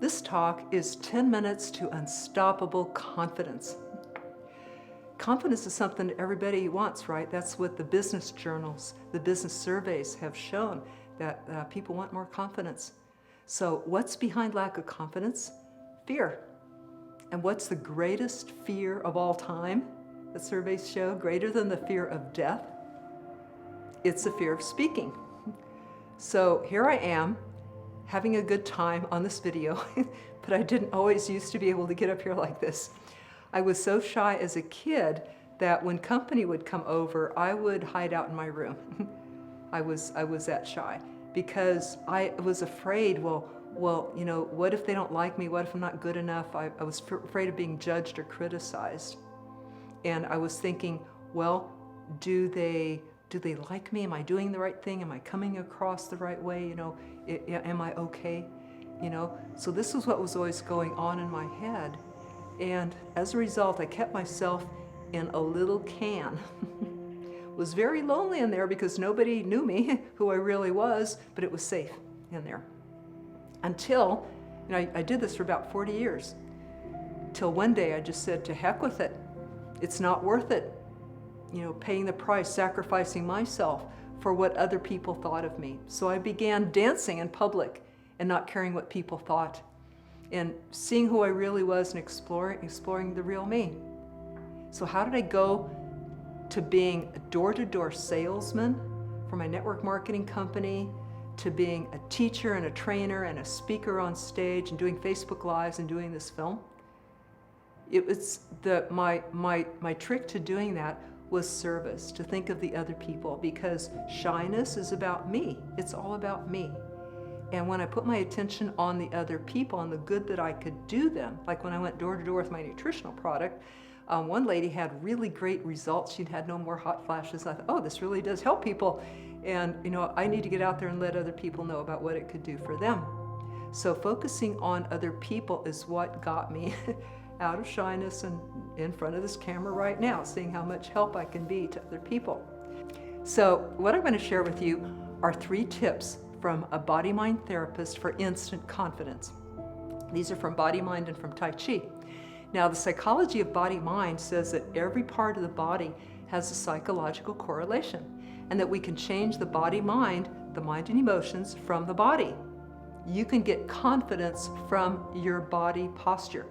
This talk is 10 minutes to unstoppable confidence. Confidence is something everybody wants, right? That's what the business journals, the business surveys have shown, that people want more confidence. So what's behind lack of confidence? Fear. And what's the greatest fear of all time? The surveys show greater than the fear of death. It's the fear of speaking. So here I am, having a good time on this video, but I didn't always used to be able to get up here like this. I was so shy as a kid that when company would come over, I would hide out in my room. I was that shy because I was afraid, well, you know, what if they don't like me? What if I'm not good enough? I was afraid of being judged or criticized. And I was thinking, well, do they like me? Am I doing the right thing? Am I coming across the right way? You know, am I okay? You know, so this was what was always going on in my head. And as a result, I kept myself in a little can. Was very lonely in there because nobody knew me, who I really was, but it was safe in there. Until, you know, I did this for about 40 years. Till one day I just said, to heck with it. It's not worth it. You know, paying the price, sacrificing myself for what other people thought of me. So I began dancing in public and not caring what people thought, and seeing who I really was and exploring the real me. So how did I go to being a door-to-door salesman for my network marketing company, to being a teacher and a trainer and a speaker on stage and doing Facebook Lives and doing this film? It was my trick to doing that was service, to think of the other people, because shyness is about me. It's all about me. And when I put my attention on the other people, on the good that I could do them, like when I went door to door with my nutritional product, one lady had really great results. She'd had no more hot flashes. I thought, oh, this really does help people. And you know, I need to get out there and let other people know about what it could do for them. So focusing on other people is what got me out of shyness and in front of this camera right now, seeing how much help I can be to other people. So what I'm going to share with you are 3 tips from a body-mind therapist for instant confidence. These are from Body, Mind, and from Tai Chi. Now, the psychology of body-mind says that every part of the body has a psychological correlation, and that we can change the body-mind, the mind and emotions, from the body. You can get confidence from your body posture.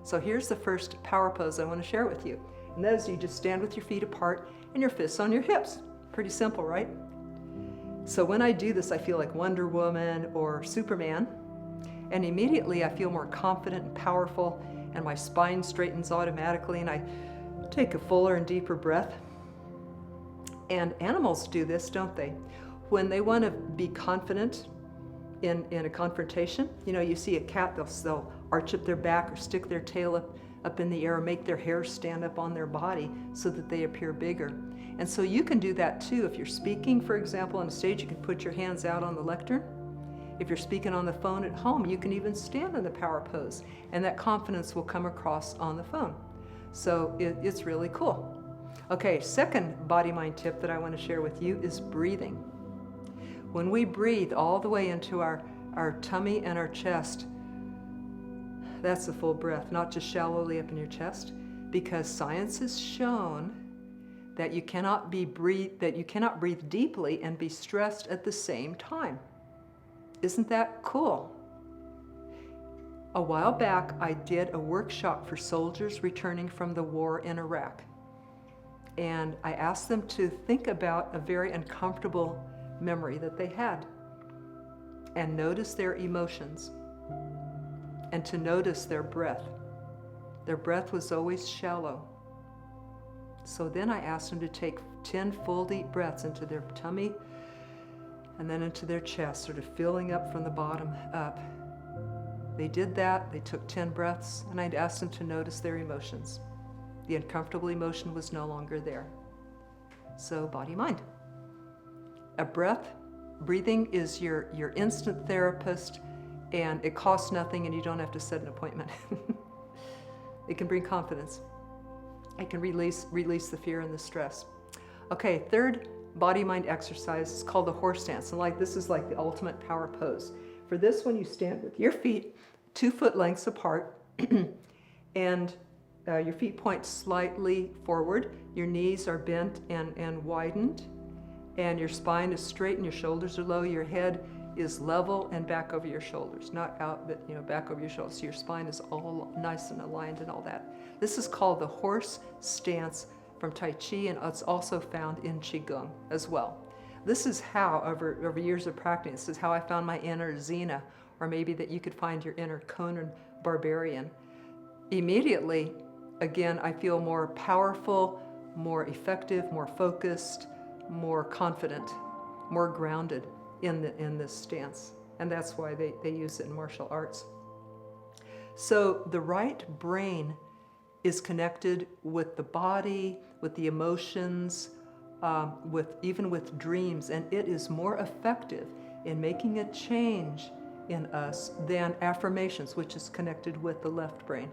So here's the first power pose I want to share with you. And that is, you just stand with your feet apart and your fists on your hips. Pretty simple, right? So when I do this, I feel like Wonder Woman or Superman. And immediately I feel more confident and powerful, and my spine straightens automatically, and I take a fuller and deeper breath. And animals do this, don't they? When they want to be confident in a confrontation, you know, you see a cat, they'll arch up their back or stick their tail up in the air or make their hair stand up on their body so that they appear bigger. And so you can do that too. If you're speaking, for example, on a stage, you can put your hands out on the lectern. If you're speaking on the phone at home, you can even stand in the power pose, and that confidence will come across on the phone. So it's really cool. Okay, second body-mind tip that I want to share with you is breathing. When we breathe all the way into our tummy and our chest, that's the full breath, not just shallowly up in your chest, because science has shown that you cannot breathe deeply and be stressed at the same time. Isn't that cool? A while back, I did a workshop for soldiers returning from the war in Iraq. And I asked them to think about a very uncomfortable memory that they had, and notice their emotions, and to notice their breath. Their breath was always shallow. So then I asked them to take 10 full deep breaths into their tummy and then into their chest, sort of filling up from the bottom up. They did that. They took 10 breaths, and I'd asked them to notice their emotions. The uncomfortable emotion was no longer there. So body-mind. Breathing is your instant therapist, and it costs nothing, and you don't have to set an appointment. It can bring confidence. It can release the fear and the stress. Okay, third body-mind exercise is called the horse stance. And this is like the ultimate power pose. For this one, you stand with your feet 2 foot lengths apart, and your feet point slightly forward. Your knees are bent and widened, and your spine is straight and your shoulders are low. Your head is level and back over your shoulders, not out, but back over your shoulders. So your spine is all nice and aligned and all that. This is called the horse stance from Tai Chi, and it's also found in Qigong as well. This is how, over years of practice, this is how I found my inner Xena, or maybe that you could find your inner Conan barbarian. Immediately, again, I feel more powerful, more effective, more focused, more confident, more grounded in this stance. And that's why they use it in martial arts. So the right brain is connected with the body, with the emotions, even with dreams, and it is more effective in making a change in us than affirmations, which is connected with the left brain.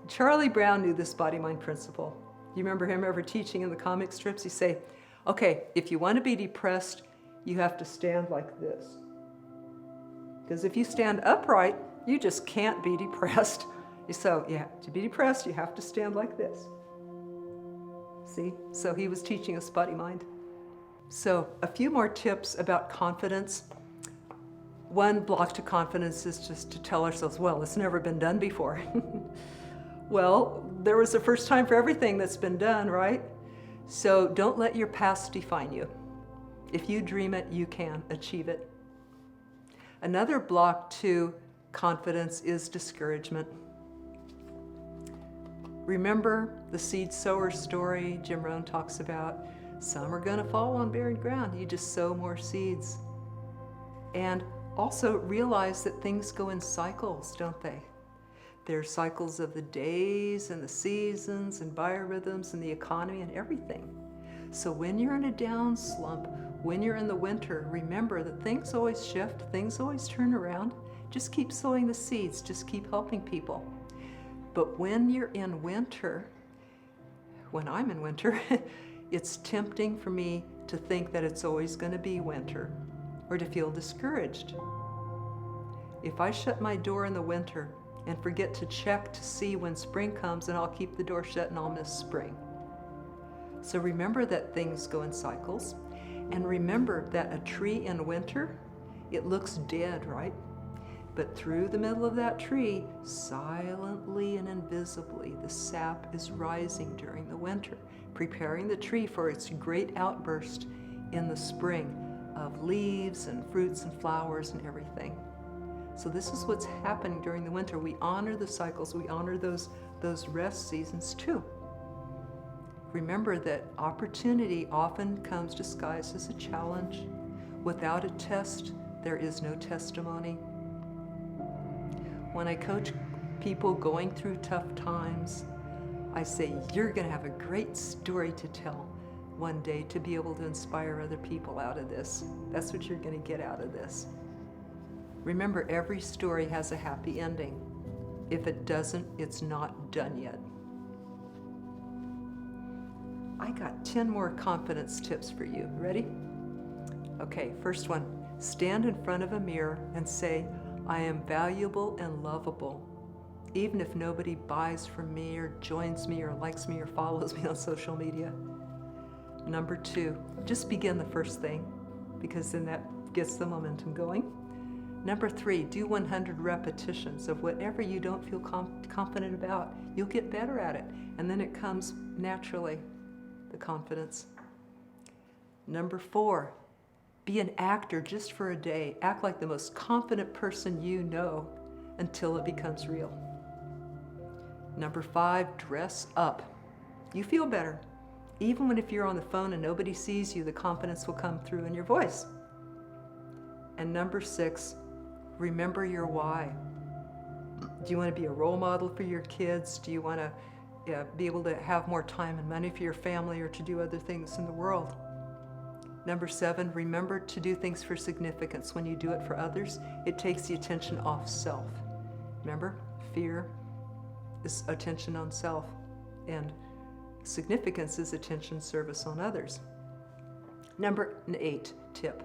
Charlie Brown knew this body-mind principle. You remember him ever teaching in the comic strips? He'd say, okay, if you want to be depressed, you have to stand like this. Because if you stand upright, you just can't be depressed. So yeah, to be depressed, you have to stand like this. See? So he was teaching us body-mind. So a few more tips about confidence. One block to confidence is just to tell ourselves, well, it's never been done before. Well, there was a first time for everything that's been done, right? So don't let your past define you. If you dream it, you can achieve it. Another block to confidence is discouragement. Remember the seed sower story Jim Rohn talks about? Some are going to fall on barren ground. You just sow more seeds. And also realize that things go in cycles, don't they? There are cycles of the days and the seasons and biorhythms and the economy and everything. So when you're in a down slump, when you're in the winter, remember that things always shift, things always turn around. Just keep sowing the seeds, just keep helping people. But when you're in winter, when I'm in winter, it's tempting for me to think that it's always going to be winter or to feel discouraged. If I shut my door in the winter and forget to check to see when spring comes, then I'll keep the door shut and I'll miss spring. So remember that things go in cycles. And remember that a tree in winter, it looks dead, right? But through the middle of that tree, silently and invisibly, the sap is rising during the winter, preparing the tree for its great outburst in the spring of leaves and fruits and flowers and everything. So this is what's happening during the winter. We honor the cycles, we honor those rest seasons too. Remember that opportunity often comes disguised as a challenge. Without a test, there is no testimony. When I coach people going through tough times, I say, you're going to have a great story to tell one day to be able to inspire other people out of this. That's what you're going to get out of this. Remember, every story has a happy ending. If it doesn't, it's not done yet. I got 10 more confidence tips for you. Ready? Okay, first one. Stand in front of a mirror and say, I am valuable and lovable, even if nobody buys from me or joins me or likes me or follows me on social media. Number 2, just begin the first thing, because then that gets the momentum going. Number 3, do 100 repetitions of whatever you don't feel confident about. You'll get better at it, and then it comes naturally, the confidence. Number 4, be an actor just for a day. Act like the most confident person you know until it becomes real. Number 5, dress up. You feel better. Even if you're on the phone and nobody sees you, the confidence will come through in your voice. And number 6, remember your why. Do you want to be a role model for your kids? Do you want to be able to have more time and money for your family or to do other things in the world? Number 7, remember to do things for significance. When you do it for others, it takes the attention off self. Remember, fear is attention on self, and significance is attention service on others. Number 8 tip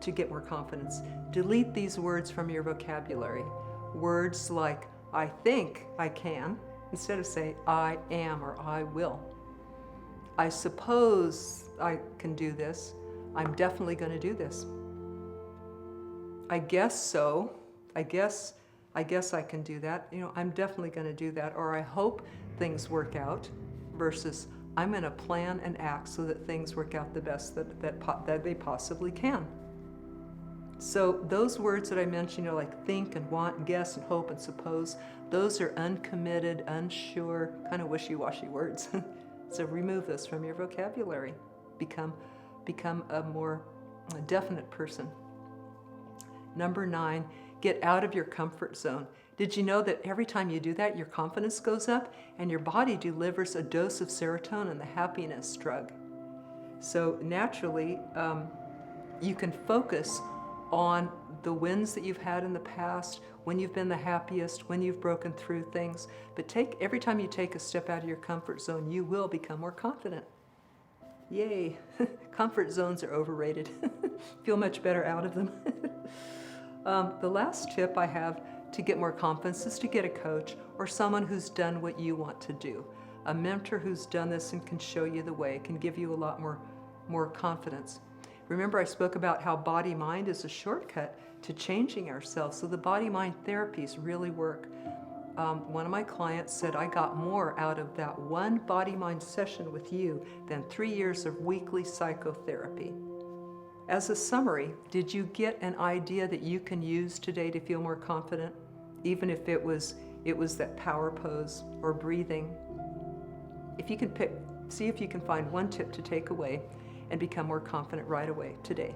to get more confidence. Delete these words from your vocabulary. words like I think I can, instead of say I am or I will. I suppose I can do this. I'm definitely going to do this. I guess so. I guess I can do that. I'm definitely going to do that. Or I hope things work out, versus I'm going to plan and act so that things work out the best that they possibly can. So those words that I mentioned, like think and want and guess and hope and suppose, those are uncommitted, unsure, kind of wishy-washy words. So remove those from your vocabulary. Become a more definite person. Number 9, get out of your comfort zone. Did you know that every time you do that, your confidence goes up and your body delivers a dose of serotonin, the happiness drug? So naturally, you can focus on the wins that you've had in the past, when you've been the happiest, when you've broken through things. But every time you take a step out of your comfort zone, you will become more confident. Yay! Comfort zones are overrated. Feel much better out of them. The last tip I have to get more confidence is to get a coach or someone who's done what you want to do. A mentor who's done this and can show you the way, can give you a lot more confidence. Remember, I spoke about how body-mind is a shortcut to changing ourselves. So the body-mind therapies really work. One of my clients said, I got more out of that one body-mind session with you than 3 years of weekly psychotherapy. As a summary, did you get an idea that you can use today to feel more confident? Even if it was that power pose or breathing. If you can see if you can find one tip to take away and become more confident right away today.